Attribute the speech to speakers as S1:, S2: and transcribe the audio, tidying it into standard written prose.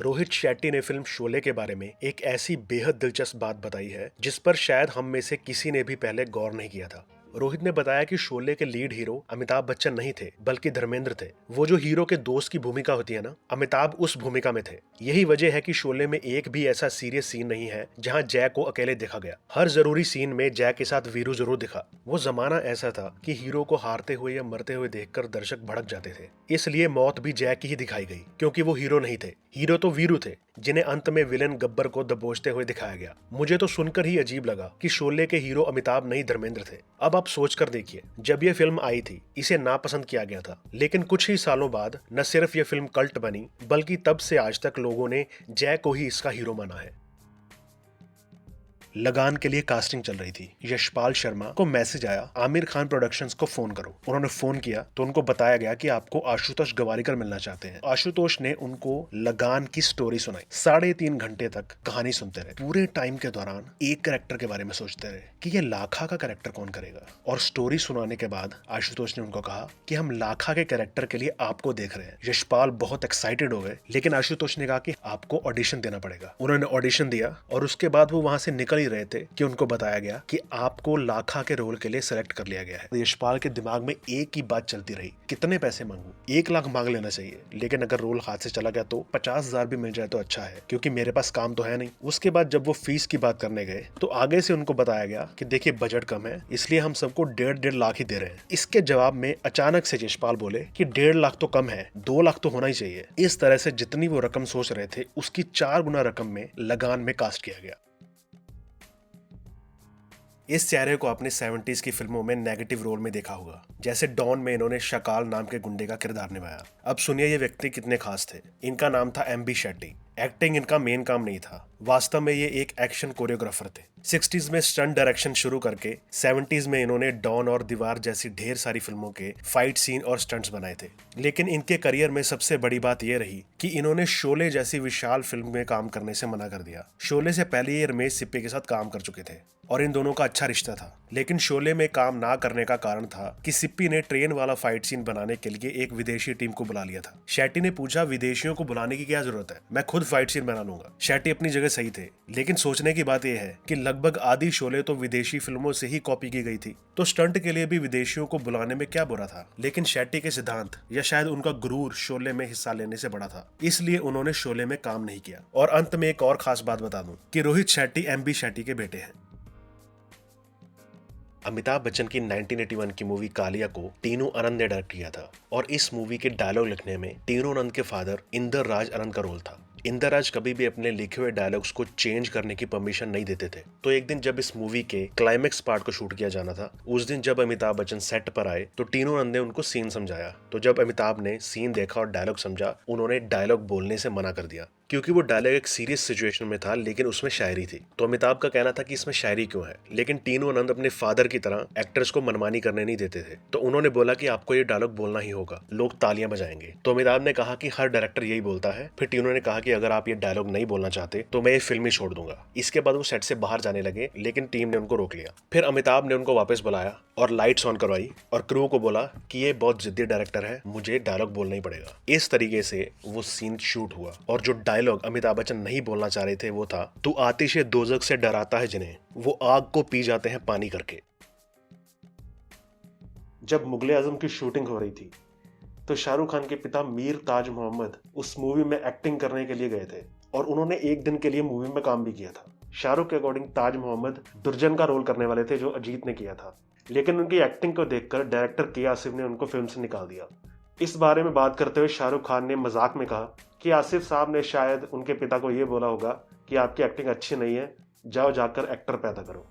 S1: रोहित शेट्टी ने फिल्म शोले के बारे में एक ऐसी बेहद दिलचस्प बात बताई है जिस पर शायद हम में से किसी ने भी पहले गौर नहीं किया था। रोहित ने बताया कि शोले के लीड हीरो अमिताभ बच्चन नहीं थे बल्कि धर्मेंद्र थे। वो जो हीरो के दोस्त की भूमिका होती है ना, अमिताभ उस भूमिका में थे। यही वजह है कि शोले में एक भी ऐसा सीरियस सीन नहीं है जहां जय को अकेले देखा गया। हर जरूरी सीन में जय के साथ वीरू जरूर दिखा। वो जमाना ऐसा था कि हीरो को हारते हुए या मरते हुए देखकर दर्शक भड़क जाते थे, इसलिए मौत भी जय की ही दिखाई गई क्योंकि वो हीरो नहीं थे। हीरो तो वीरू थे जिन्हें अंत में विलेन गब्बर को दबोचते हुए दिखाया गया। मुझे तो सुनकर ही अजीब लगा कि शोले के हीरो अमिताभ नहीं धर्मेंद्र थे। अब आप सोच कर देखिए, जब यह फिल्म आई थी इसे नापसंद किया गया था, लेकिन कुछ ही सालों बाद न सिर्फ यह फिल्म कल्ट बनी बल्कि तब से आज तक लोगों ने जय को ही इसका हीरो माना है। लगान के लिए कास्टिंग चल रही थी। यशपाल शर्मा को मैसेज आया, आमिर खान प्रोडक्शंस को फोन करो। उन्होंने फोन किया तो उनको बताया गया कि आपको आशुतोष गवारीकर मिलना चाहते हैं। आशुतोष ने उनको लगान की स्टोरी सुनाई। 3.5 घंटे तक कहानी सुनते रहे। पूरे टाइम के दौरान एक कैरेक्टर के बारे में सोचते रहे कि ये लाखा का कैरेक्टर कौन करेगा। और स्टोरी सुनाने के बाद आशुतोष ने उनको कहा कि हम लाखा के कैरेक्टर के लिए आपको देख रहे हैं। यशपाल बहुत एक्साइटेड हो गए, लेकिन आशुतोष ने कहा कि आपको ऑडिशन देना पड़ेगा। उन्होंने ऑडिशन दिया और उसके बाद वो वहां से निकल रहे थे कि उनको बताया गया कि आपको लाखा के रोल के लिए सेलेक्ट कर लिया गया है। यशपाल के दिमाग में एक ही बात चलती रही, कितने पैसे मांगू। 1 लाख मांग लेना चाहिए, लेकिन अगर रोल हाथ से चला गया तो 50,000 भी मिल जाए तो अच्छा है, क्योंकि मेरे पास काम तो है नहीं। उसके बाद जब वो फीस की बात करने गए तो आगे से उनको बताया गया कि देखिए बजट कम है, इसलिए हम सबको 1.5 लाख ही दे रहे हैं। इसके जवाब में अचानक से यशपाल बोले कि 1.5 लाख तो कम है, 2 लाख तो होना ही चाहिए। इस तरह से जितनी वो रकम सोच रहे थे उसकी 4 गुना रकम में लगान में कास्ट किया गया। इस चेहरे को आपने 70s की फिल्मों में नेगेटिव रोल में देखा होगा, जैसे डॉन में इन्होंने शकाल नाम के गुंडे का किरदार निभाया। अब सुनिए ये व्यक्ति कितने खास थे। इनका नाम था एमबी शेट्टी। एक्टिंग इनका मेन काम नहीं था, वास्तव में ये एक एक्शन कोरियोग्राफर थे। 60s में स्टंट डायरेक्शन शुरू करके 70s में इन्होंने डॉन और दीवार जैसी ढेर सारी फिल्मों के फाइट सीन और स्टंट्स बनाए थे। लेकिन इनके करियर में सबसे बड़ी बात यह रही कि इन्होंने शोले जैसी विशाल फिल्म में काम करने से मना कर दिया। शोले से पहले ये रमेश सिप्पी के साथ काम कर चुके थे और इन दोनों का अच्छा रिश्ता था, लेकिन शोले में काम ना करने का कारण था कि सिप्पी ने ट्रेन वाला फाइट सीन बनाने के लिए एक विदेशी टीम को बुला लिया था। शेट्टी ने पूछा, विदेशियों को बुलाने की क्या जरूरत है, मैं खुद फाइट सीन बना लूंगा। शेट्टी अपनी जगह सही थे, लेकिन सोचने की बात यह है कि लगभग आधी शोले तो विदेशी फिल्मों से ही कॉपी की गई थी, तो स्टंट के लिए भी विदेशियों को बुलाने में क्या बुरा था। लेकिन शेट्टी के सिद्धांत या शायद उनका गुरूर शोले में हिस्सा लेने से बड़ा था, इसलिए उन्होंने शोले में काम नहीं किया। और अंत में एक और खास बात बता दूं कि रोहित शेट्टी एमबी शेट्टी के बेटे हैं। अमिताभ बच्चन की 1981 की मूवी कालिया को टीनू आनंद ने डायरेक्ट किया था और इस मूवी के डायलॉग लिखने में टीनू आनंद के फादर इंदर राज आनंद का रोल था। इंदर राज कभी भी अपने लिखे हुए डायलॉग्स को चेंज करने की परमिशन नहीं देते थे। तो एक दिन जब इस मूवी के क्लाइमेक्स पार्ट को शूट किया जाना था, उस दिन जब अमिताभ बच्चन सेट पर आए तो टीनू आनंद ने उनको सीन समझाया। तो जब अमिताभ ने सीन देखा और डायलॉग समझा, उन्होंने डायलॉग बोलने से मना कर दिया, क्योंकि वो डायलॉग एक सीरियस सिचुएशन में था लेकिन उसमें शायरी थी। तो अमिताभ का कहना था कि इसमें शायरी क्यों है, लेकिन टीनू आनंद अपने फादर की तरह एक्टर्स को मनमानी करने नहीं देते थे। तो उन्होंने बोला कि आपको ये डायलॉग बोलना ही होगा, लोग तालियां बजाएंगे। तो अमिताभ ने कहा कि हर डायरेक्टर यही बोलता है। फिर टीनू ने कहा कि अगर आप ये डायलॉग नहीं बोलना चाहते तो मैं ये फिल्म ही छोड़ दूंगा। इसके बाद वो सेट से बाहर जाने लगे, लेकिन टीम ने उनको रोक लिया। फिर अमिताभ ने उनको वापस बुलाया और लाइट्स ऑन करवाई और क्रू को बोला कि ये बहुत जिद्दी डायरेक्टर है, मुझे डायलॉग बोलना ही पड़ेगा। इस तरीके से वो सीन शूट हुआ और जो डायलॉग अमिताभ बच्चन नहीं बोलना चाह रहे थे वो था, तू आतिश दोज़ख से डराता है जिन्हें, वो आग को पी जाते हैं पानी करके। जब मुगले आजम की शूटिंग हो रही थी तो शाहरुख खान के पिता मीर ताज मोहम्मद उस मूवी में एक्टिंग करने के लिए गए थे और उन्होंने एक दिन के लिए मूवी में काम भी किया था। शाहरुख के अकॉर्डिंग ताज मोहम्मद दुर्जन का रोल करने वाले थे जो अजीत ने किया था, लेकिन उनकी एक्टिंग को देखकर डायरेक्टर के आसिफ ने उनको फिल्म से निकाल दिया। इस बारे में बात करते हुए शाहरुख खान ने मजाक में कहा कि आसिफ साहब ने शायद उनके पिता को ये बोला होगा कि आपकी एक्टिंग अच्छी नहीं है, जाओ जाकर एक्टर पैदा करो।